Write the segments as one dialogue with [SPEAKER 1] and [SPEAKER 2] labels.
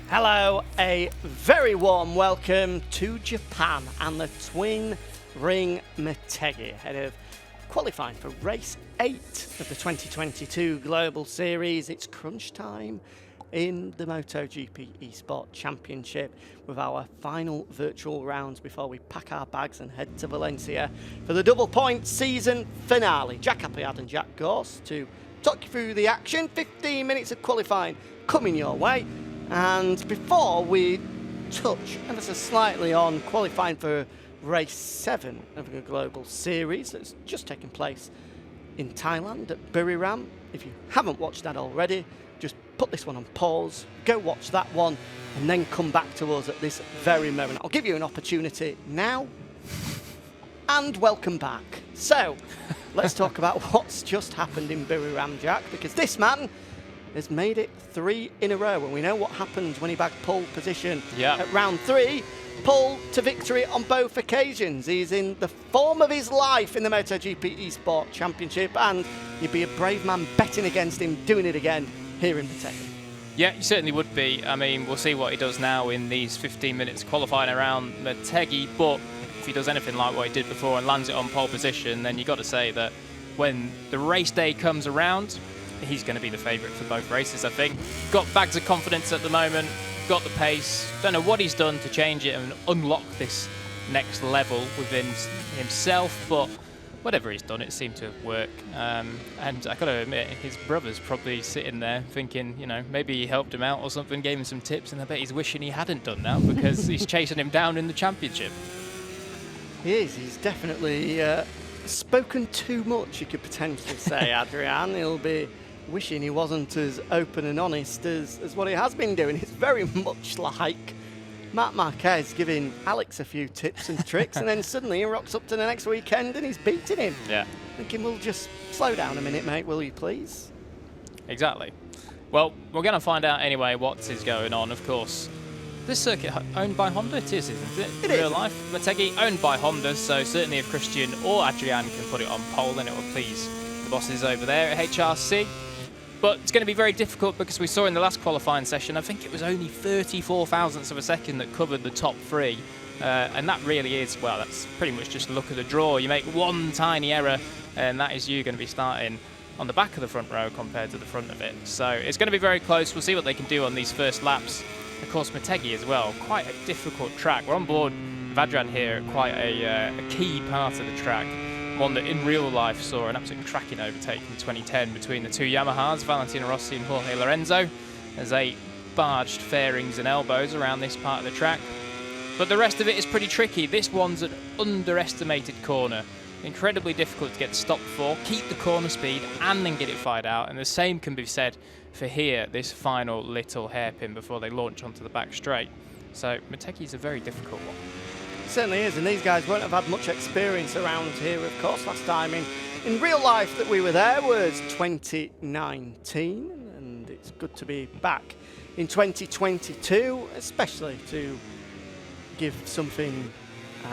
[SPEAKER 1] Hello, a very warm welcome to Japan and the twin ring Motegi ahead of qualifying for race 8 of the 2022 Global Series. It's crunch time in the MotoGP eSport Championship with our final virtual rounds before we pack our bags and head to Valencia for the double point season finale. Jack Appleyard and Jack Gorse to talk you through the action. 15 minutes of qualifying coming your way. And before we touch ever so slightly on qualifying for race 7 of the Global Series that's just taken place in Thailand at Buriram. If you haven't watched that already, just put this one on pause, go watch that one, and then come back to us at this very moment. I'll give you an opportunity now, and welcome back. So, let's talk about what's just happened in Buriram, Jack, because this man has made it 3 in a row, and we know what happened when he bagged pole position at round 3. Pole to victory on both occasions. He's in the form of his life in the MotoGP eSport Championship, and you'd be a brave man betting against him doing it again here in Motegi.
[SPEAKER 2] Yeah, he certainly would be. I mean, we'll see what he does now in these 15 minutes qualifying around Motegi, but if he does anything like what he did before and lands it on pole position, then you've got to say that when the race day comes around, he's going to be the favourite for both races, I think. Got bags of confidence at the moment, got the pace. Don't know what he's done to change it and unlock this next level within himself, but whatever he's done, it seemed to work. And I got to admit, his brother's probably sitting there thinking, you know, maybe he helped him out or something, gave him some tips, and I bet he's wishing he hadn't done now because he's chasing him down in the championship.
[SPEAKER 1] He is. He's definitely spoken too much, you could potentially say, Adrian. He'll be wishing he wasn't as open and honest as what he has been doing. It's very much like Marc Marquez giving Alex a few tips and tricks, and then suddenly he rocks up to the next weekend and he's beating him.
[SPEAKER 2] Yeah.
[SPEAKER 1] Thinking, well, just slow down a minute, mate, will you please?
[SPEAKER 2] Exactly. Well, we're going to find out anyway what is going on, of course. This circuit owned by Honda? It is, isn't it?
[SPEAKER 1] It
[SPEAKER 2] in real
[SPEAKER 1] is.
[SPEAKER 2] life. Motegi owned by Honda, so certainly if Christian or Adrian can put it on pole, then it will please the bosses over there at HRC. But it's going to be very difficult because we saw in the last qualifying session, I think it was only 34 thousandths of a second that covered the top 3. And that really is, well, that's pretty much just luck of the draw. You make one tiny error, and that is you going to be starting on the back of the front row compared to the front of it. So it's going to be very close. We'll see what they can do on these first laps. Of course, Motegi as well, quite a difficult track. We're on board with Adrian here at quite a key part of the track. One that in real life saw an absolute cracking overtake in 2010 between the two Yamahas, Valentino Rossi and Jorge Lorenzo, as they barged fairings and elbows around this part of the track. But the rest of it is pretty tricky. This one's an underestimated corner. Incredibly difficult to get stopped for, keep the corner speed and then get it fired out. And the same can be said for here, this final little hairpin before they launch onto the back straight. So Motegi is a very difficult one.
[SPEAKER 1] It certainly is, and these guys won't have had much experience around here, of course. Last time in real life that we were there was 2019, and it's good to be back in 2022, especially to give something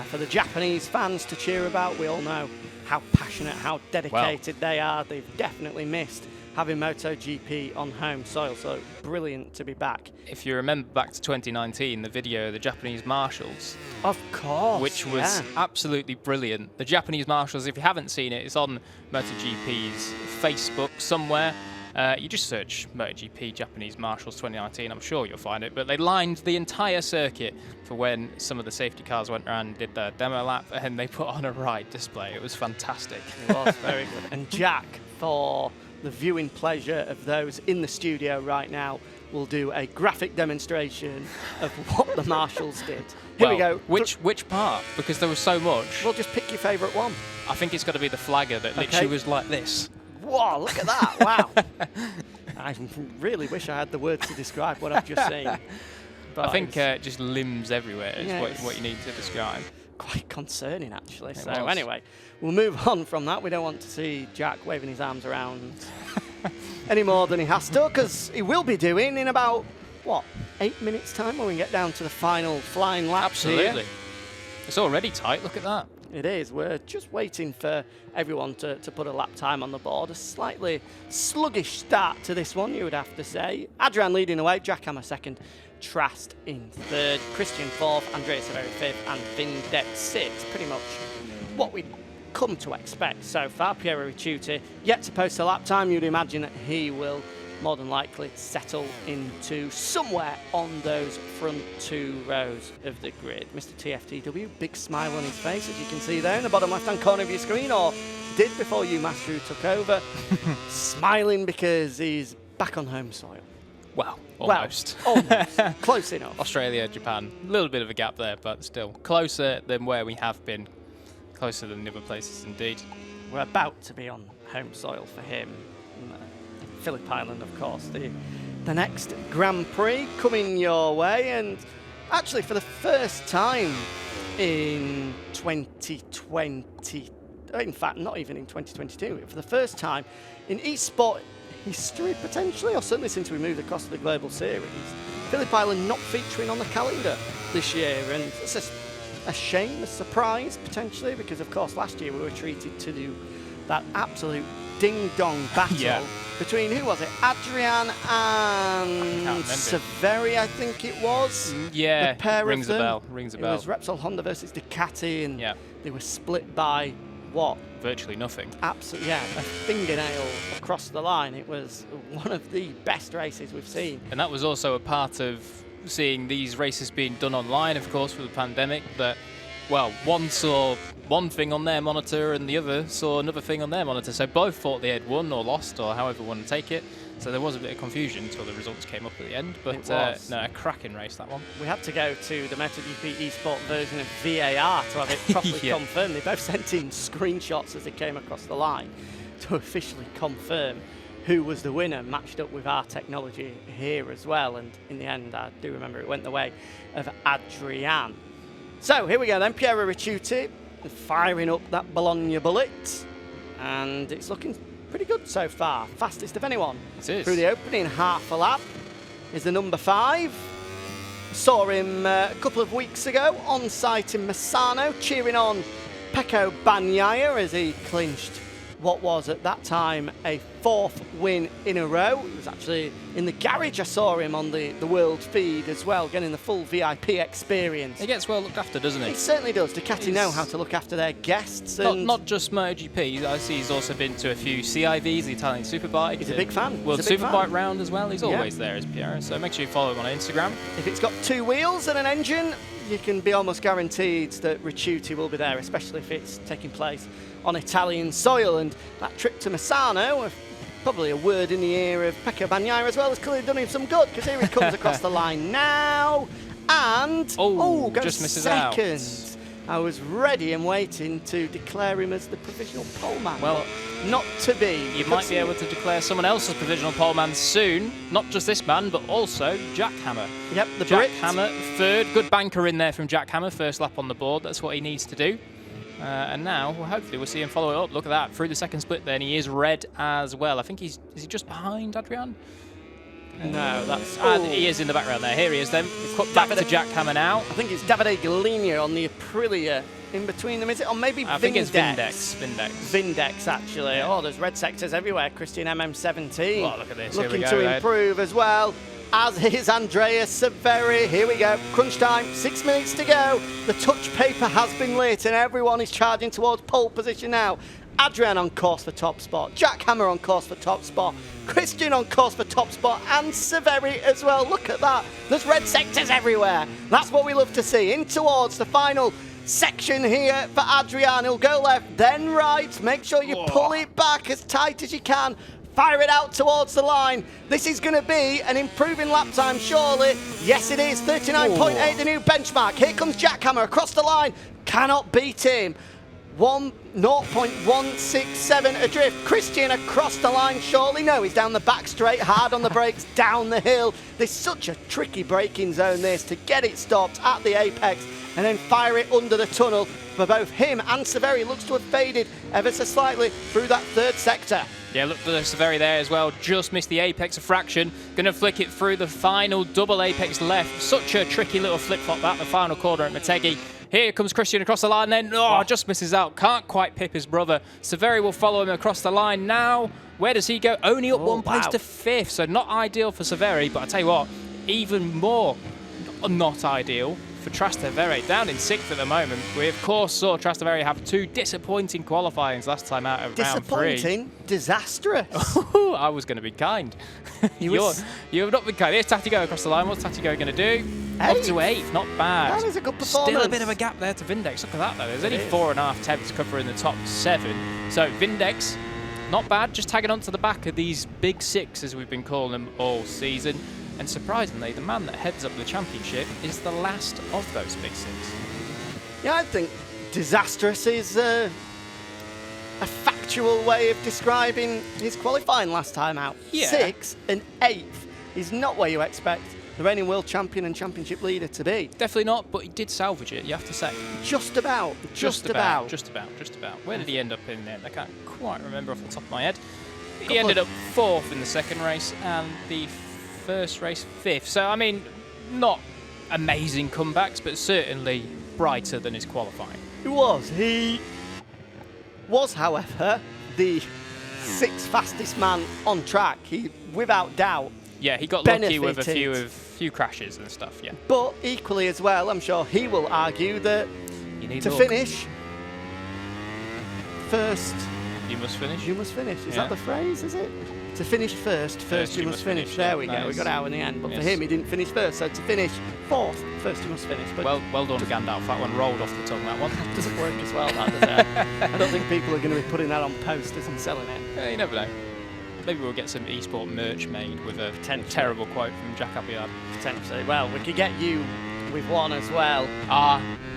[SPEAKER 1] for the Japanese fans to cheer about. We all know how passionate, how dedicated they are. They've definitely missed having MotoGP on home soil, so brilliant to be back.
[SPEAKER 2] If you remember back to 2019, the video of the Japanese marshals.
[SPEAKER 1] Of course,
[SPEAKER 2] which was absolutely brilliant. The Japanese marshals, if you haven't seen it, it's on MotoGP's Facebook somewhere. You just search MotoGP Japanese Marshals 2019, I'm sure you'll find it. But they lined the entire circuit for when some of the safety cars went around and did their demo lap, and they put on a ride display. It was fantastic.
[SPEAKER 1] It was very good. And Jack, for the viewing pleasure of those in the studio right now, will do a graphic demonstration of what the marshals did. Here we go.
[SPEAKER 2] Which part? Because there was so much.
[SPEAKER 1] Well, just pick your favourite one.
[SPEAKER 2] I think it's got to be the flagger that literally was like this.
[SPEAKER 1] Whoa, look at that. Wow. I really wish I had the words to describe what I've just seen. But
[SPEAKER 2] I think just limbs everywhere is what you need to describe.
[SPEAKER 1] Quite concerning, actually.
[SPEAKER 2] It
[SPEAKER 1] So
[SPEAKER 2] was.
[SPEAKER 1] anyway, we'll move on from that. We don't want to see Jack waving his arms around any more than he has to, because he will be doing in about, what, 8 minutes' time when we get down to the final flying laps.
[SPEAKER 2] Absolutely.
[SPEAKER 1] Here.
[SPEAKER 2] It's already tight, look at that.
[SPEAKER 1] It is. We're just waiting for everyone to put a lap time on the board. A slightly sluggish start to this one, you would have to say. Adrian leading away, Jack Hammer second, Trast in third, Christian fourth, Andrea Severi fifth, and Vindex sixth. Pretty much what we'd come to expect so far. Piero Ricciuti yet to post a lap time. You'd imagine that he will more than likely settle into somewhere on those front 2 rows of the grid. Mr. TFTW, big smile on his face, as you can see there in the bottom left-hand corner of your screen, or did before you Masteru took over. Smiling because he's back on home soil.
[SPEAKER 2] Well, almost.
[SPEAKER 1] Well, almost. Close enough.
[SPEAKER 2] Australia, Japan, a little bit of a gap there, but still closer than where we have been. Closer than the other places, indeed.
[SPEAKER 1] We're about to be on home soil for him. Phillip Island, of course, the next Grand Prix coming your way, and actually for the first time in 2020, in fact not even in 2022, for the first time in eSport history potentially, or certainly since we moved across to the Global Series, Phillip Island not featuring on the calendar this year, and it's a shame, a surprise potentially, because of course last year we were treated to do that absolute ding-dong battle between, who was it, Adrian and Severi, I think it was.
[SPEAKER 2] Yeah,
[SPEAKER 1] the pair
[SPEAKER 2] rings
[SPEAKER 1] of them.
[SPEAKER 2] a bell. Rings a bell.
[SPEAKER 1] It was Repsol Honda versus Ducati, and
[SPEAKER 2] yeah,
[SPEAKER 1] they were split by what?
[SPEAKER 2] Virtually nothing.
[SPEAKER 1] Absolutely, yeah, a fingernail across the line. It was one of the best races we've seen.
[SPEAKER 2] And that was also a part of seeing these races being done online, of course, with the pandemic, that, well, one saw one thing on their monitor and the other saw another thing on their monitor. So both thought they had won or lost, or however you want to take it. So there was a bit of confusion until the results came up at the end. But no, a cracking race, that one.
[SPEAKER 1] We had to go to the MotoGP eSport version of VAR to have it properly confirmed. They both sent in screenshots as they came across the line to officially confirm who was the winner, matched up with our technology here as well. And in the end, I do remember it went the way of Adrian. So here we go then, Piero Ricciuti firing up that Bologna bullet, and it's looking pretty good so far. Fastest of anyone through the opening half a lap is the number 5. Saw him a couple of weeks ago on site in Misano, cheering on Pecco Bagnaia as he clinched what was at that time a 4th win in a row. It was actually in the garage. I saw him on the world feed as well, getting the full VIP experience.
[SPEAKER 2] He gets well looked after, doesn't he?
[SPEAKER 1] He certainly does. Ducati know how to look after their guests. And
[SPEAKER 2] not just MotoGP. I see he's also been to a few CIVs, the Italian Superbike.
[SPEAKER 1] He's a big fan.
[SPEAKER 2] World Superbike round as well. He's always there as Piero. So make sure you follow him on Instagram.
[SPEAKER 1] If it's got 2 wheels and an engine, you can be almost guaranteed that Ricciuti will be there, especially if it's taking place on Italian soil. And that trip to Misano, probably a word in the ear of Pecco Bagnaia as well, has clearly done him some good, because here he comes across the line now, and goes
[SPEAKER 2] just misses
[SPEAKER 1] second.
[SPEAKER 2] out.
[SPEAKER 1] I was ready and waiting to declare him as the provisional pole man.
[SPEAKER 2] Well,
[SPEAKER 1] not to be.
[SPEAKER 2] You might be able to declare someone else as provisional pole man soon. Not just this man, but also Jack Hammer.
[SPEAKER 1] Yep, the
[SPEAKER 2] Jack
[SPEAKER 1] Brit.
[SPEAKER 2] Hammer, third. Good banker in there from Jack Hammer. First lap on the board. That's what he needs to do. And now, well, hopefully, we'll see him follow it up. Look at that. Through the second split then, he is red as well. I think is he just behind Adrian?
[SPEAKER 1] No, that's...
[SPEAKER 2] he is in the background there. Here he is then. We've cut back to Jack Hammer now.
[SPEAKER 1] I think it's Davide Galina on the Aprilia in between them, is it? Or maybe Vindex.
[SPEAKER 2] I think it's
[SPEAKER 1] Vindex, actually. Yeah. Oh, there's red sectors everywhere. Christian MM17.
[SPEAKER 2] Oh, look at this.
[SPEAKER 1] Looking to improve as well. As is Andrea Severi. Here we go. Crunch time. 6 minutes to go. The touch paper has been lit and everyone is charging towards pole position now. Adrian on course for top spot. Jack Hammer on course for top spot. Christian on course for top spot. And Severi as well. Look at that. There's red sectors everywhere. That's what we love to see. In towards the final section here for Adrian. He'll go left, then right. Make sure you pull it back as tight as you can. Fire it out towards the line. This is going to be an improving lap time, surely. Yes, it is. 39.8, the new benchmark. Here comes Jack Hammer across the line. Cannot beat him. 0.167 adrift. Christian across the line, surely. No, he's down the back straight, hard on the brakes, down the hill. There's such a tricky braking zone, this, to get it stopped at the apex and then fire it under the tunnel. For both him and Severi, looks to have faded ever so slightly through that third sector.
[SPEAKER 2] Yeah, look for the Severi there as well. Just missed the apex a fraction. Going to flick it through the final double apex left. Such a tricky little flip-flop that, the final corner at Motegi. Here comes Christian across the line, then just misses out. Can't quite pip his brother. Severi will follow him across the line now. Where does he go? Only up one place to 5th, so not ideal for Severi, but I tell you what, even more not ideal for Trastevere, down in 6th at the moment. We of course saw Trastevere have 2 disappointing qualifyings last time out of round 3.
[SPEAKER 1] Disappointing? Disastrous?
[SPEAKER 2] I was going to be kind. You have not been kind. Here's Tatigo across the line. What's Tatigo going to do? Up to 8th, not bad.
[SPEAKER 1] That is a good performance.
[SPEAKER 2] Still a bit of a gap there to Vindex. Look at that though. There's only 4.5 tenths covering the top 7. So Vindex, not bad, just tagging onto the back of these big 6 as we've been calling them all season. And surprisingly, the man that heads up the championship is the last of those big 6.
[SPEAKER 1] Yeah, I think disastrous is a factual way of describing his qualifying last time out.
[SPEAKER 2] Yeah.
[SPEAKER 1] 6th and 8th is not where you expect the reigning world champion and championship leader to be.
[SPEAKER 2] Definitely not, but he did salvage it, you have to say.
[SPEAKER 1] Just about.
[SPEAKER 2] Just about. Where did he end up in the end? I can't quite remember off the top of my head. He ended up 4th in the second race and the first race 5th. So, I mean, not amazing comebacks, but certainly brighter than his qualifying.
[SPEAKER 1] He was, however, the 6th fastest man on track. He, without doubt,
[SPEAKER 2] yeah, he got lucky with a few crashes and stuff, yeah.
[SPEAKER 1] But equally as well, I'm sure he will argue that to finish first...
[SPEAKER 2] You must finish?
[SPEAKER 1] You must finish. Is that the phrase, is it? To finish first you must finish. There we go. We got out in the end. But for him, he didn't finish first. So to finish 4th, first you must finish. But
[SPEAKER 2] well done, Gandalf. That one rolled off the tongue, that one.
[SPEAKER 1] Doesn't work as well, that, does it? I don't think people are going to be putting that on posters and selling it.
[SPEAKER 2] Yeah, you never know. Maybe we'll get some eSport merch made with a terrible quote from Jack Appleyard.
[SPEAKER 1] Potentially. Well, we could get you with one as well.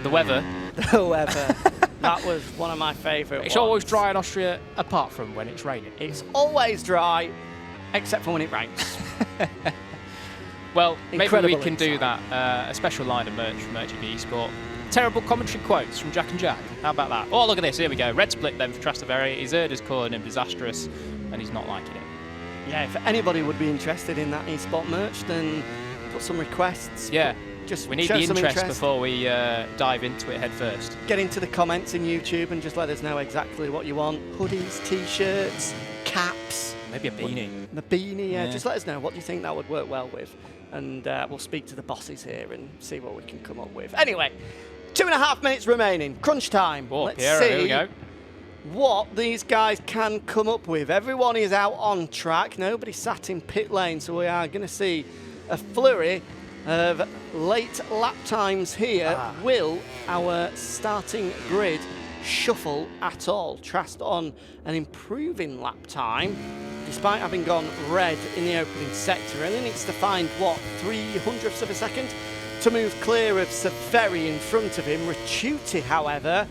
[SPEAKER 2] The weather.
[SPEAKER 1] The weather. That was one of my favourite ones.
[SPEAKER 2] It's always dry in Austria, apart from when it's raining.
[SPEAKER 1] It's always dry, except for when it rains.
[SPEAKER 2] Well, maybe we can do that. A special line of merch from MotoGPeSport. Terrible commentary quotes from Jack and Jack. How about that? Oh, look at this. Here we go. Red split then for Trastevere. His herd is calling him disastrous, and he's not liking it.
[SPEAKER 1] Yeah, if anybody would be interested in that eSport merch, then put some requests.
[SPEAKER 2] Yeah.
[SPEAKER 1] Just
[SPEAKER 2] we need the interest before we dive into it head first.
[SPEAKER 1] Get into the comments in YouTube and just let us know exactly what you want. Hoodies, T-shirts, caps.
[SPEAKER 2] Maybe a beanie.
[SPEAKER 1] A beanie, yeah. Just let us know what do you think that would work well with. And we'll speak to the bosses here and see what we can come up with. Anyway, 2.5 minutes remaining. Crunch time. Let's see
[SPEAKER 2] here we go.
[SPEAKER 1] What these guys can come up with. Everyone is out on track. Nobody sat in pit lane, so we are going to see a flurry of late lap times here. Will our starting grid shuffle at all? Trast on an improving lap time, despite having gone red in the opening sector. Only needs to find, what, 300ths of a second to move clear of Severi in front of him. Ricciuti, however,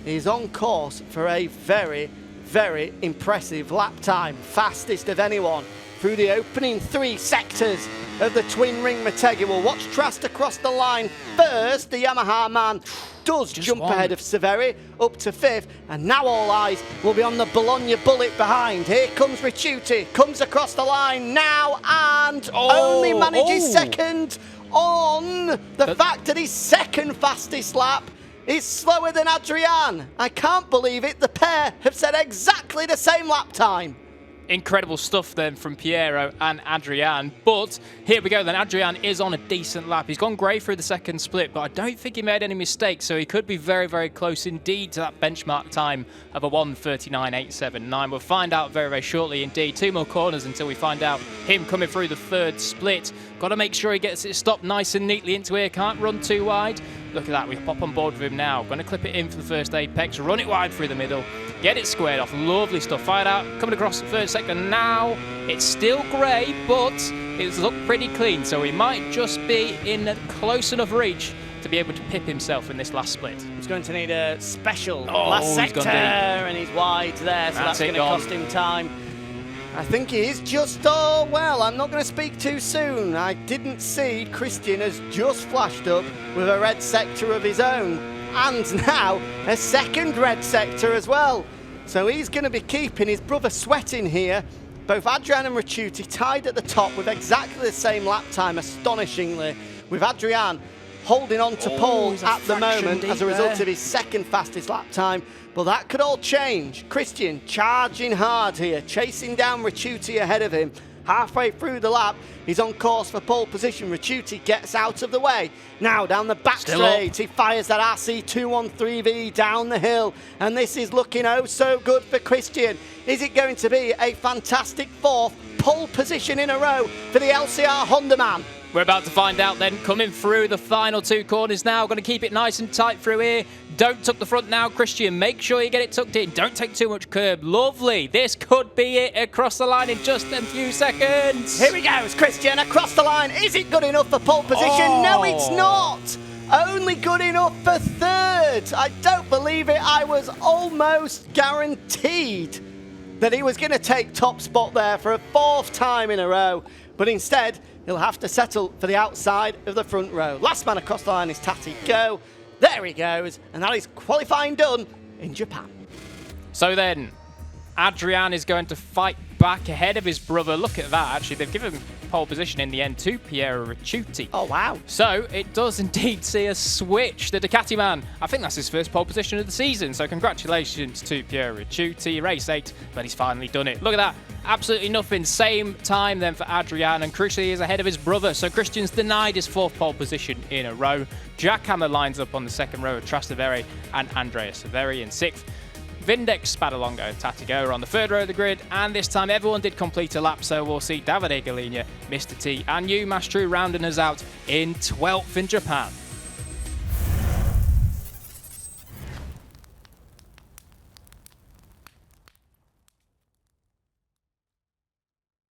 [SPEAKER 1] is on course for a very, very impressive lap time. Fastest of anyone through the opening 3 sectors of the twin ring Motegi. We'll watch Trast across the line first. The Yamaha man does jump ahead of Severi up to 5th, and now all eyes will be on the Bologna bullet behind. Here comes Ricciuti, comes across the line now and only manages second on the fact that his second fastest lap is slower than Adrian. I can't believe it. The pair have set exactly the same lap time.
[SPEAKER 2] Incredible stuff then from Piero and Adrian. But here we go then. Adrian is on a decent lap. He's gone grey through the second split, but I don't think he made any mistakes, so he could be very, very close indeed to that benchmark time of a 1:39.879. We'll find out very, very shortly indeed. 2 more corners until we find out him coming through the third split. Got to make sure he gets it stopped nice and neatly into here. Can't run too wide. Look at that. We pop on board with him now. Going to clip it in for the first apex. Run it wide through the middle. Get it squared off. Lovely stuff. Fired out. Coming across the third sector now. It's still grey, but it's looked pretty clean. So he might just be in close enough reach to be able to pip himself in this last split.
[SPEAKER 1] He's going to need a special last sector, and he's wide there, so that's going to cost him time. I think he is just, well, I'm not going to speak too soon. I didn't see Christian has just flashed up with a red sector of his own, and now a second red sector as well. So he's going to be keeping his brother sweating here. Both Adrian and Ricciuti tied at the top with exactly the same lap time, astonishingly, with Adrian holding on to pole
[SPEAKER 2] he's a
[SPEAKER 1] at the
[SPEAKER 2] fraction
[SPEAKER 1] moment
[SPEAKER 2] deep
[SPEAKER 1] as a result
[SPEAKER 2] there.
[SPEAKER 1] of his second fastest lap time. But that could all change. Christian charging hard here, chasing down Ricciuti ahead of him. Halfway through the lap, he's on course for pole position. Ricciuti gets out of the way. Now down the back straight, he fires that RC213V down the hill. And this is looking oh so good for Christian. Is it going to be a fantastic fourth pole position in a row for the LCR Honda man?
[SPEAKER 2] We're about to find out then, coming through the final two corners now. Going to keep it nice and tight through here. Don't tuck the front now, Christian. Make sure you get it tucked in. Don't take too much curb. Lovely. This could be it across the line in just a few seconds.
[SPEAKER 1] Here he goes, Christian, across the line. Is it good enough for pole position? No, it's not. Only good enough for third. I don't believe it. I was almost guaranteed that he was going to take top spot there for a fourth time in a row. But instead, he'll have to settle for the outside of the front row. Last man across the line is Tati Go. There he goes, and that is qualifying done in Japan.
[SPEAKER 2] So then, Adrian is going to fight back ahead of his brother. Look at that, actually. They've given him pole position in the end to Piero Ricciuti.
[SPEAKER 1] Oh, wow.
[SPEAKER 2] So it does indeed see a switch. The Ducati man, I think that's his first pole position of the season. So congratulations to Piero Ricciuti. Race 8, but he's finally done it. Look at that. Absolutely nothing. Same time then for Adrian, and crucially he is ahead of his brother. So Christian's denied his fourth pole position in a row. Jackhammer lines up on the second row with Trastevere and Andrea Severi in sixth. Vindex, Spadalonga and Tatigo are on the third row of the grid, and this time everyone did complete a lap, so we'll see Davide Galina, Mr. T and you, Mastru, rounding us out in 12th in Japan.